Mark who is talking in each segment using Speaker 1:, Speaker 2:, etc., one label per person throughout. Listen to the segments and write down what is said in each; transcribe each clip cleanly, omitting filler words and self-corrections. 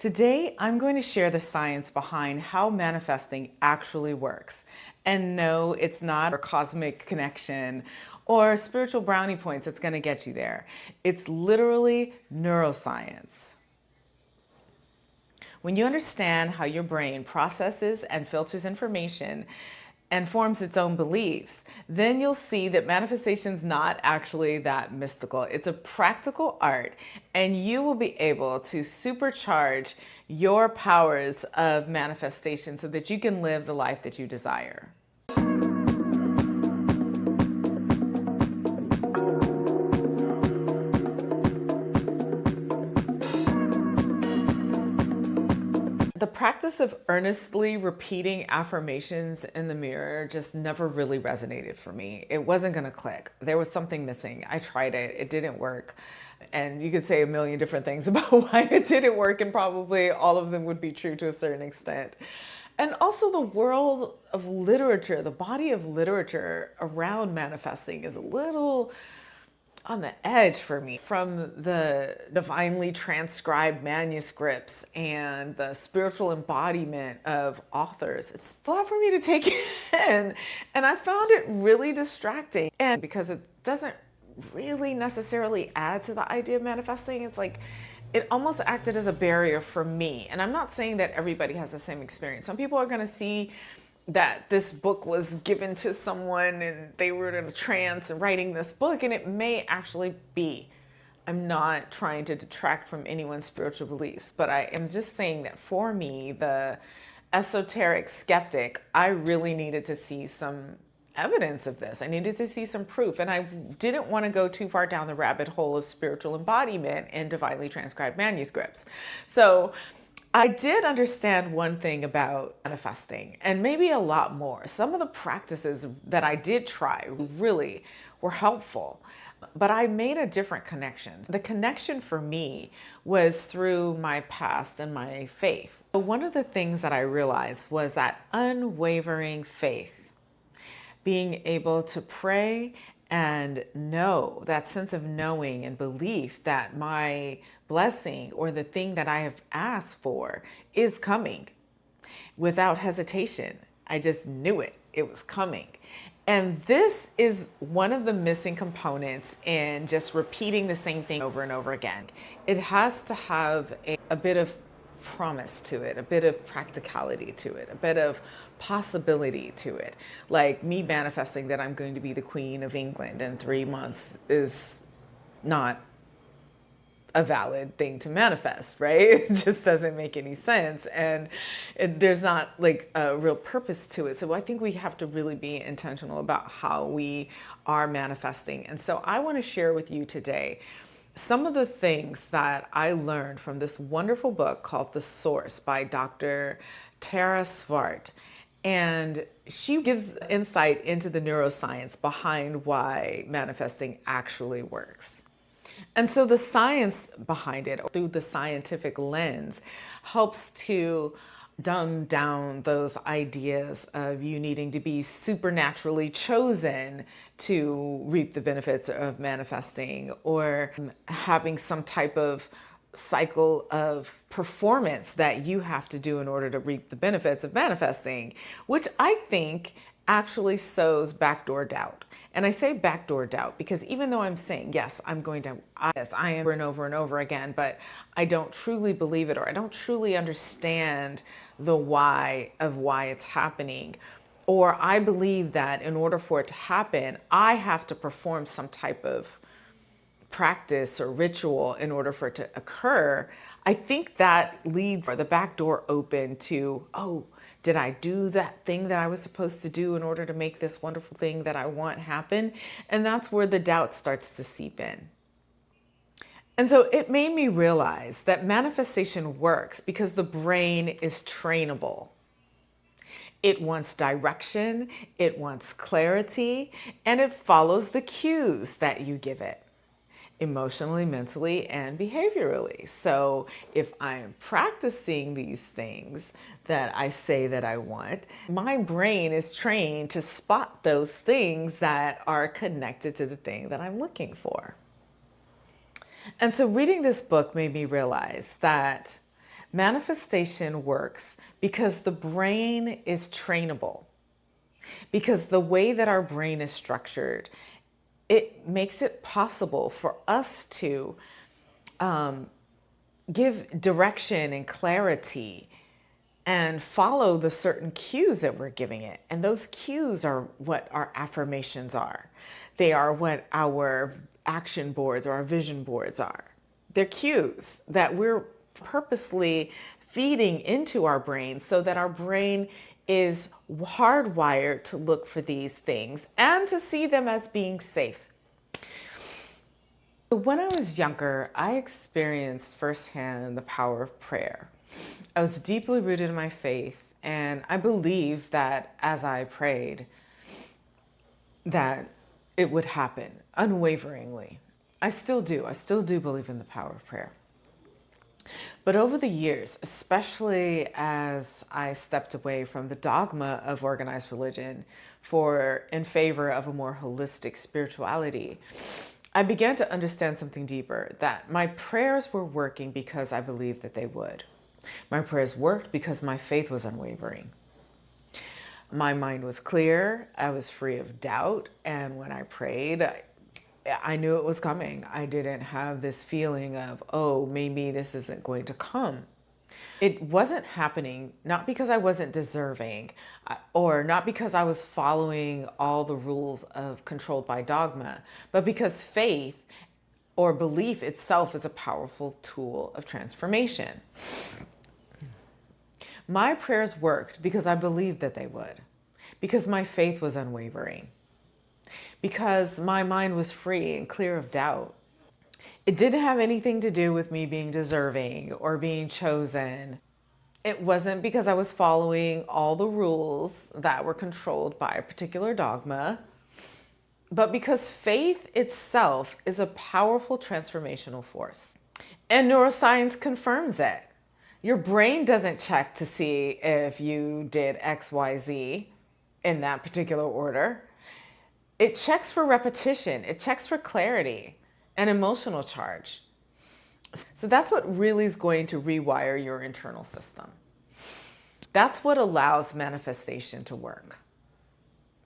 Speaker 1: Today, I'm going to share the science behind how manifesting actually works. And no, it's not a cosmic connection or spiritual brownie points that's going to get you there. It's literally neuroscience. When you understand how your brain processes and filters information and forms its own beliefs, then you'll see that manifestation's not actually that mystical. It's a practical art, and you will be able to supercharge your powers of manifestation so that you can live the life that you desire. The practice of earnestly repeating affirmations in the mirror just never really resonated for me. It wasn't going to click. There was something missing. I tried it. It didn't work. And you could say a million different things about why it didn't work, and probably all of them would be true to a certain extent. And also the world of literature, the body of literature around manifesting is a little on the edge for me. From the divinely transcribed manuscripts and the spiritual embodiment of authors, it's a lot for me to take in. And I found it really distracting. And because it doesn't really necessarily add to the idea of manifesting, it's like it almost acted as a barrier for me. And I'm not saying that everybody has the same experience. Some people are going to see that this book was given to someone and they were in a trance and writing this book, and it may actually be. I'm not trying to detract from anyone's spiritual beliefs, but I am just saying that for me, the esoteric skeptic, I really needed to see some evidence of this. I needed to see some proof, and I didn't want to go too far down the rabbit hole of spiritual embodiment in divinely transcribed manuscripts. So I did understand one thing about manifesting, and maybe a lot more. Some of the practices that I did try really were helpful, but I made a different connection. The connection for me was through my past and my faith. One of the things that I realized was that unwavering faith, being able to pray and know, that sense of knowing and belief that my blessing or the thing that I have asked for is coming without hesitation. I just knew it. It was coming. And this is one of the missing components in just repeating the same thing over and over again. It has to have a bit of promise to it, a bit of practicality to it, a bit of possibility to it. Like me manifesting that I'm going to be the Queen of England in 3 months is not a valid thing to manifest, right? It just doesn't make any sense. And there's not like a real purpose to it. So I think we have to really be intentional about how we are manifesting. And so I want to share with you today some of the things that I learned from this wonderful book called The Source by Dr. Tara Swart. And she gives insight into the neuroscience behind why manifesting actually works. And so the science behind it, through the scientific lens, helps to dumb down those ideas of you needing to be supernaturally chosen to reap the benefits of manifesting, or having some type of cycle of performance that you have to do in order to reap the benefits of manifesting, which I think actually sows backdoor doubt. And I say backdoor doubt because even though I'm saying, yes, I am over and over and over again, but I don't truly believe it, or I don't truly understand the why of why it's happening. Or I believe that in order for it to happen, I have to perform some type of practice or ritual in order for it to occur. I think that leaves the back door open to, oh, did I do that thing that I was supposed to do in order to make this wonderful thing that I want happen? And that's where the doubt starts to seep in. And so it made me realize that manifestation works because the brain is trainable. It wants direction, it wants clarity, and it follows the cues that you give it, emotionally, mentally, and behaviorally. So if I'm practicing these things that I say that I want, my brain is trained to spot those things that are connected to the thing that I'm looking for. And so reading this book made me realize that Manifestation works because the brain is trainable. Because the way that our brain is structured, it makes it possible for us to give direction and clarity and follow the certain cues that we're giving it. And those cues are what our affirmations are. They are what our action boards or our vision boards are. They're cues that we're purposely feeding into our brain so that our brain is hardwired to look for these things and to see them as being safe. When I was younger, I experienced firsthand the power of prayer. I was deeply rooted in my faith, and I believed that as I prayed, that it would happen unwaveringly. I still do. I still do believe in the power of prayer. But over the years, especially as I stepped away from the dogma of organized religion in favor of a more holistic spirituality, I began to understand something deeper, that my prayers were working because I believed that they would. My prayers worked because my faith was unwavering. My mind was clear, I was free of doubt, and when I prayed, I knew it was coming. I didn't have this feeling of, oh, maybe this isn't going to come. It wasn't happening, not because I wasn't deserving, or not because I was following all the rules of controlled by dogma, but because faith or belief itself is a powerful tool of transformation. My prayers worked because I believed that they would, because my faith was unwavering, because my mind was free and clear of doubt. It didn't have anything to do with me being deserving or being chosen. It wasn't because I was following all the rules that were controlled by a particular dogma, but because faith itself is a powerful transformational force. And neuroscience confirms it. Your brain doesn't check to see if you did X, Y, Z in that particular order. It checks for repetition. It checks for clarity and emotional charge. So that's what really is going to rewire your internal system. That's what allows manifestation to work.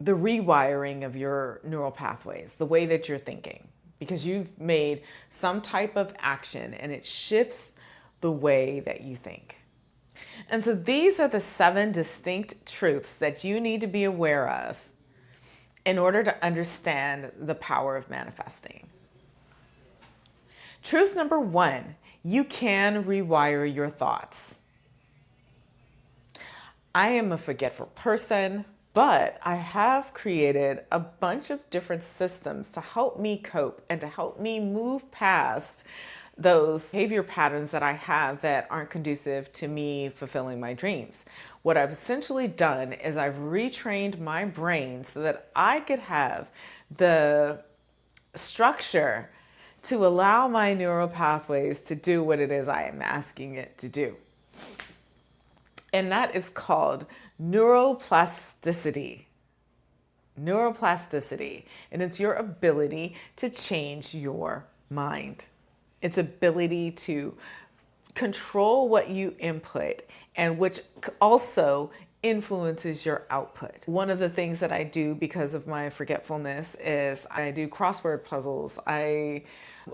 Speaker 1: The rewiring of your neural pathways, the way that you're thinking, because you've made some type of action and it shifts the way that you think. And so these are the 7 distinct truths that you need to be aware of in order to understand the power of manifesting. Truth number 1, you can rewire your thoughts. I am a forgetful person, but I have created a bunch of different systems to help me cope and to help me move past those behavior patterns that I have that aren't conducive to me fulfilling my dreams. What I've essentially done is I've retrained my brain so that I could have the structure to allow my neural pathways to do what it is I am asking it to do. And that is called neuroplasticity. Neuroplasticity. And it's your ability to change your mind. Its ability to control what you input, and which also influences your output. One of the things that I do because of my forgetfulness is I do crossword puzzles. I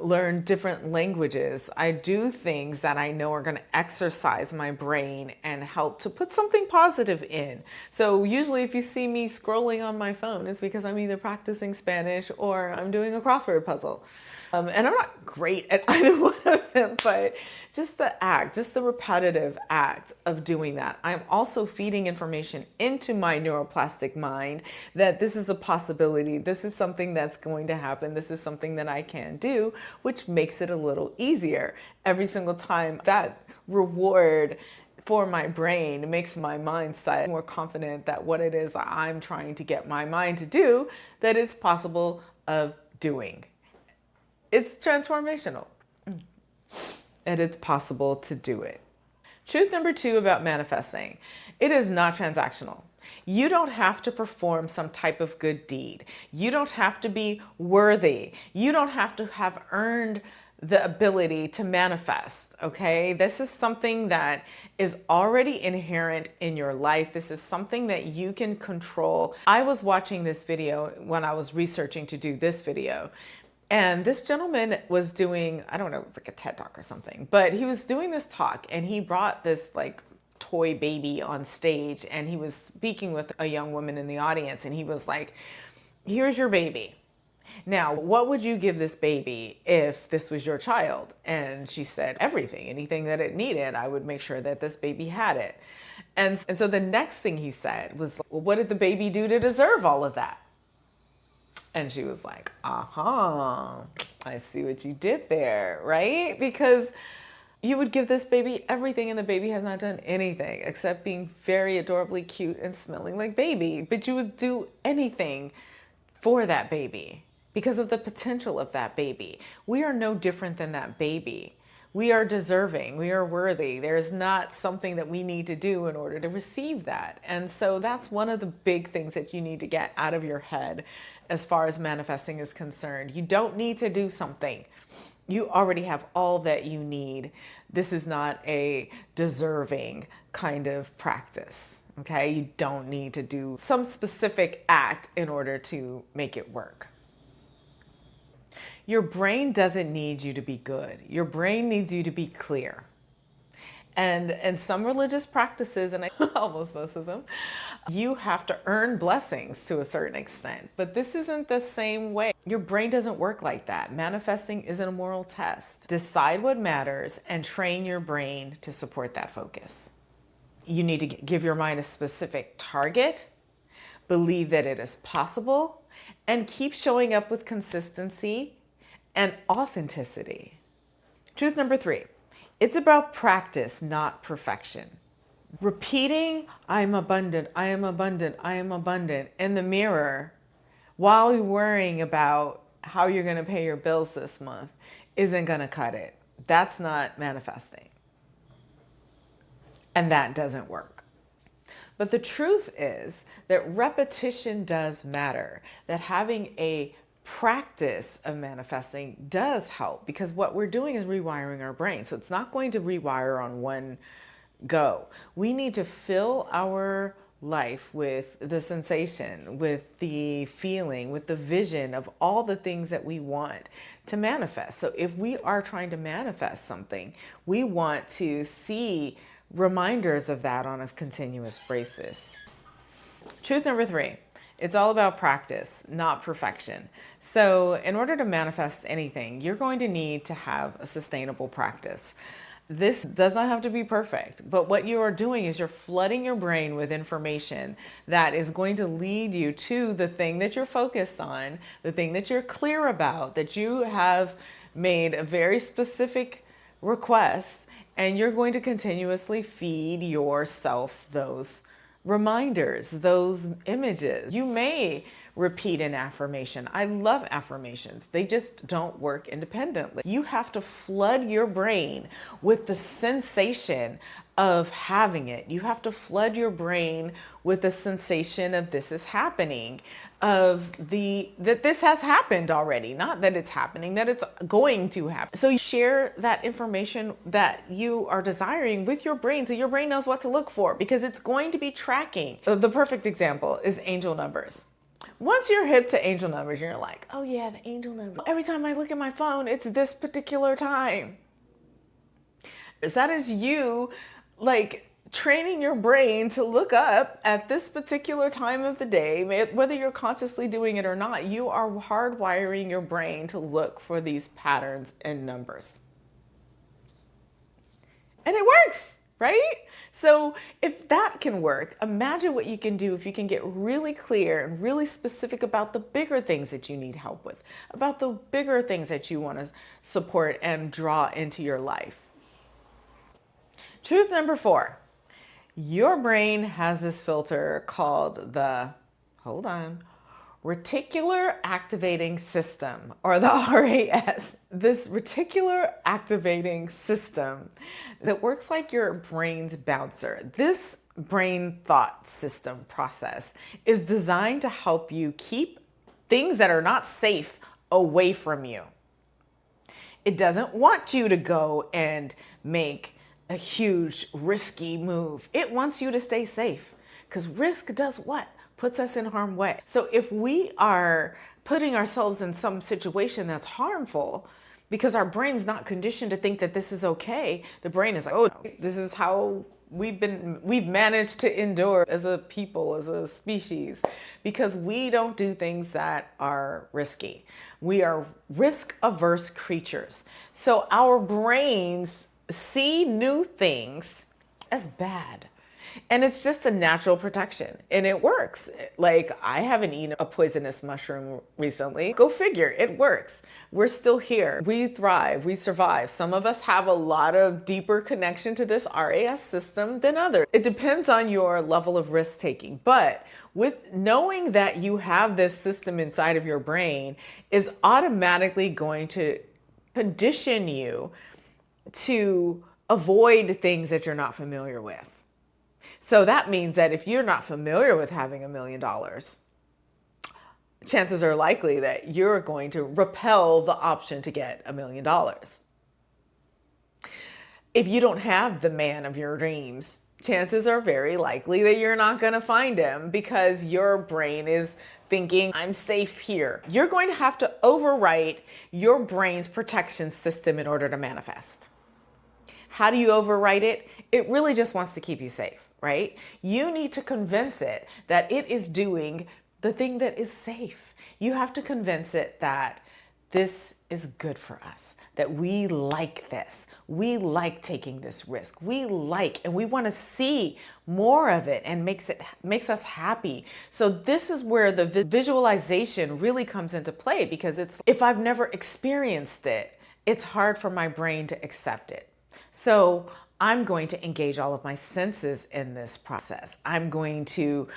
Speaker 1: learn different languages. I do things that I know are going to exercise my brain and help to put something positive in. So usually if you see me scrolling on my phone, it's because I'm either practicing Spanish or I'm doing a crossword puzzle. And I'm not great at either one of them, but just the act, just the repetitive act of doing that. I'm also feeding information into my neuroplastic mind that this is a possibility. This is something that's going to happen. This is something that I can do, which makes it a little easier. Every single time that reward for my brain makes my mindset more confident that what it is I'm trying to get my mind to do, that it's possible of doing. It's transformational, and it's possible to do it. Truth number 2 about manifesting. It is not transactional. You don't have to perform some type of good deed. You don't have to be worthy. You don't have to have earned the ability to manifest, okay? This is something that is already inherent in your life. This is something that you can control. I was watching this video when I was researching to do this video, and this gentleman was doing, I don't know, it was like a TED Talk or something, but he was doing this talk and he brought this like toy baby on stage and he was speaking with a young woman in the audience and he was like, here's your baby. Now, what would you give this baby if this was your child? And she said, everything, anything that it needed. I would make sure that this baby had it. And so the next thing he said was, well, what did the baby do to deserve all of that? And she was like, I see what you did there, right? Because you would give this baby everything and the baby has not done anything except being very adorably cute and smelling like baby. But you would do anything for that baby because of the potential of that baby. We are no different than that baby. We are deserving. We are worthy. There's not something that we need to do in order to receive that. And so that's one of the big things that you need to get out of your head as far as manifesting is concerned. You don't need to do something. You already have all that you need. This is not a deserving kind of practice. Okay, you don't need to do some specific act in order to make it work. Your brain doesn't need you to be good. Your brain needs you to be clear. And some religious practices, and almost most of them, you have to earn blessings to a certain extent. But this isn't the same way. Your brain doesn't work like that. Manifesting isn't a moral test. Decide what matters and train your brain to support that focus. You need to give your mind a specific target, believe that it is possible, and keep showing up with consistency and authenticity. Truth number 3, it's about practice, not perfection. Repeating, I am abundant, I am abundant, I am abundant in the mirror while you're worrying about how you're going to pay your bills this month isn't going to cut it. That's not manifesting. And that doesn't work. But the truth is that repetition does matter, that having a practice of manifesting does help, because what we're doing is rewiring our brain. So it's not going to rewire on one go. We need to fill our life with the sensation, with the feeling, with the vision of all the things that we want to manifest. So if we are trying to manifest something, we want to see reminders of that on a continuous basis. Truth number 3, it's all about practice, not perfection. So in order to manifest anything, you're going to need to have a sustainable practice. This does not have to be perfect, but what you are doing is you're flooding your brain with information that is going to lead you to the thing that you're focused on, the thing that you're clear about, that you have made a very specific request, and you're going to continuously feed yourself those reminders, those images. You may repeat an affirmation. I love affirmations. They just don't work independently. You have to flood your brain with the sensation of having it. You have to flood your brain with the sensation of this is happening, of that this has happened already, not that it's happening, that it's going to happen. So you share that information that you are desiring with your brain so your brain knows what to look for, because it's going to be tracking. The perfect example is angel numbers. Once you're hip to angel numbers, you're like, oh yeah, the angel number. Every time I look at my phone, it's this particular time. That is you like training your brain to look up at this particular time of the day, whether you're consciously doing it or not. You are hardwiring your brain to look for these patterns and numbers. And it works, right? So if that can work, imagine what you can do if you can get really clear and really specific about the bigger things that you need help with, about the bigger things that you want to support and draw into your life. Truth number 4, your brain has this filter called the, Reticular Activating System, or the RAS. This reticular activating system that works like your brain's bouncer. This brain thought system process is designed to help you keep things that are not safe away from you. It doesn't want you to go and make a huge risky move. It wants you to stay safe, because risk does what? Puts us in harm's way. So if we are putting ourselves in some situation that's harmful, because our brain's not conditioned to think that this is okay, the brain is like, oh, this is how we've managed to endure as a people, as a species, because we don't do things that are risky. We are risk averse creatures. So our brains see new things as bad. And it's just a natural protection, and it works. Like, I haven't eaten a poisonous mushroom recently. Go figure, it works. We're still here. We thrive, we survive. Some of us have a lot of deeper connection to this RAS system than others. It depends on your level of risk taking. But with knowing that you have this system inside of your brain is automatically going to condition you to avoid things that you're not familiar with. So that means that if you're not familiar with having $1 million, chances are likely that you're going to repel the option to get $1 million. If you don't have the man of your dreams, chances are very likely that you're not going to find him, because your brain is thinking, I'm safe here. You're going to have to overwrite your brain's protection system in order to manifest. How do you overwrite it? It really just wants to keep you safe. Right? You need to convince it that it is doing the thing that is safe. You have to convince it that this is good for us, that we like this. We like taking this risk. We like, and we want to see more of it, and makes us happy. So this is where the visualization really comes into play, because it's, if I've never experienced it, it's hard for my brain to accept it. So I'm going to engage all of my senses in this process. I'm going to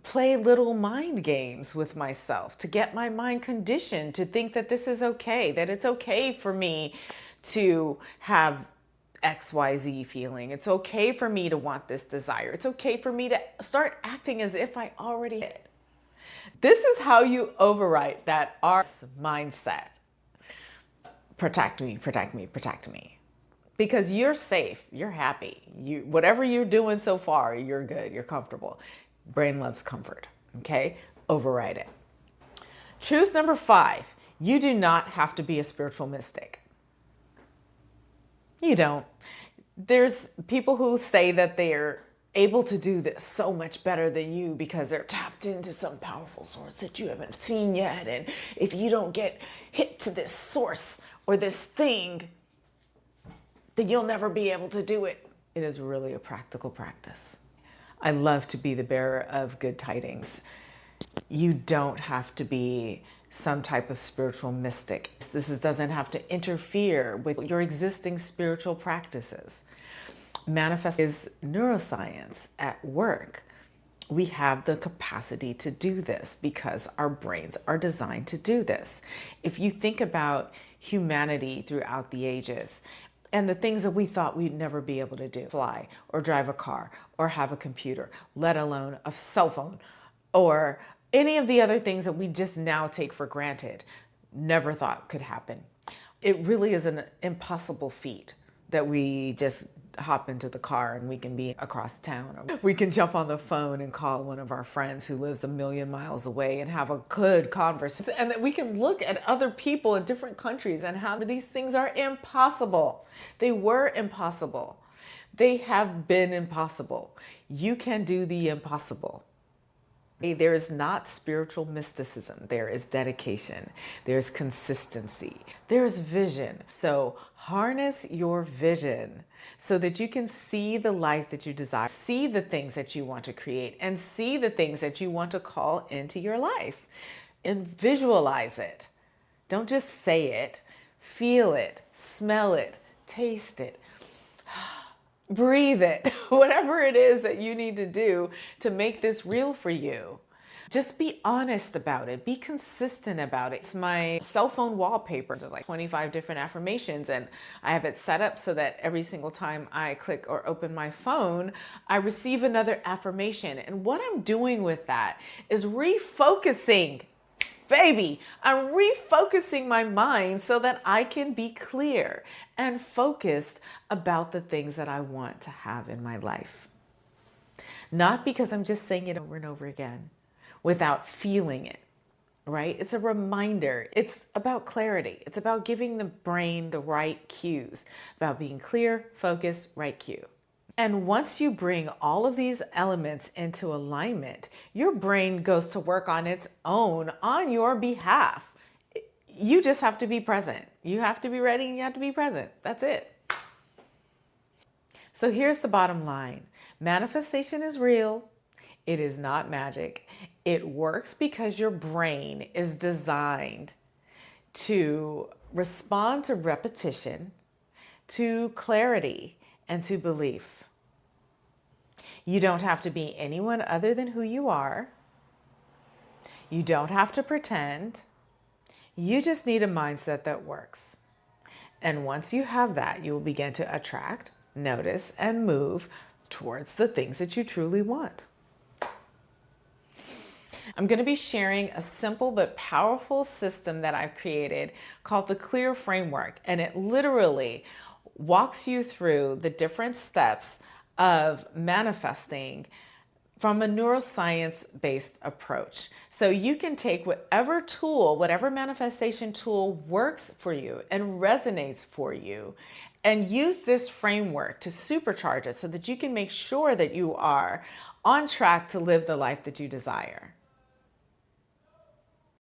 Speaker 1: play little mind games with myself to get my mind conditioned to think that this is okay, that it's okay for me to have XYZ feeling. It's okay for me to want this desire. It's okay for me to start acting as if I already did. This is how you overwrite that RAS mindset. Protect me, protect me, protect me. Because you're safe, you're happy. Whatever you're doing so far, you're good, you're comfortable. Brain loves comfort, okay? Override it. Truth number 5, you do not have to be a spiritual mystic. You don't. There's people who say that they're able to do this so much better than you because they're tapped into some powerful source that you haven't seen yet. And if you don't get hit to this source or this thing, then you'll never be able to do it. It is really a practical practice. I love to be the bearer of good tidings. You don't have to be some type of spiritual mystic. This doesn't have to interfere with your existing spiritual practices. Manifest is neuroscience at work. We have the capacity to do this because our brains are designed to do this. If you think about humanity throughout the ages, and the things that we thought we'd never be able to do, fly or drive a car or have a computer, let alone a cell phone, or any of the other things that we just now take for granted, never thought could happen. It really is an impossible feat that we just hop into the car and we can be across town. Or we can jump on the phone and call one of our friends who lives 1,000,000 miles away and have a good conversation. And that we can look at other people in different countries and how these things are impossible. They were impossible. They have been impossible. You can do the impossible. There is not spiritual mysticism. There is dedication. There's consistency. There's vision. So harness your vision so that you can see the life that you desire, see the things that you want to create, and see the things that you want to call into your life. And visualize it. Don't just say it. Feel it. Smell it. Taste it. Breathe it, whatever it is that you need to do to make this real for you. Just be honest about it. Be consistent about it. It's my cell phone wallpaper. There's like 25 different affirmations, and I have it set up so that every single time I click or open my phone, I receive another affirmation. And what I'm doing with that is refocusing baby, I'm refocusing my mind so that I can be clear and focused about the things that I want to have in my life. Not because I'm just saying it over and over again without feeling it, right? It's a reminder. It's about clarity. It's about giving the brain the right cues, about being clear, focused, right cue. And once you bring all of these elements into alignment, your brain goes to work on its own on your behalf. You just have to be present. You have to be ready and you have to be present. That's it. So here's the bottom line. Manifestation is real. It is not magic. It works because your brain is designed to respond to repetition, to clarity, and to belief. You don't have to be anyone other than who you are. You don't have to pretend. You just need a mindset that works. And once you have that, you will begin to attract, notice, and move towards the things that you truly want. I'm going to be sharing a simple but powerful system that I've created called the Clear Framework. And it literally walks you through the different steps of manifesting from a neuroscience-based approach. So you can take whatever tool, whatever manifestation tool works for you and resonates for you, and use this framework to supercharge it so that you can make sure that you are on track to live the life that you desire.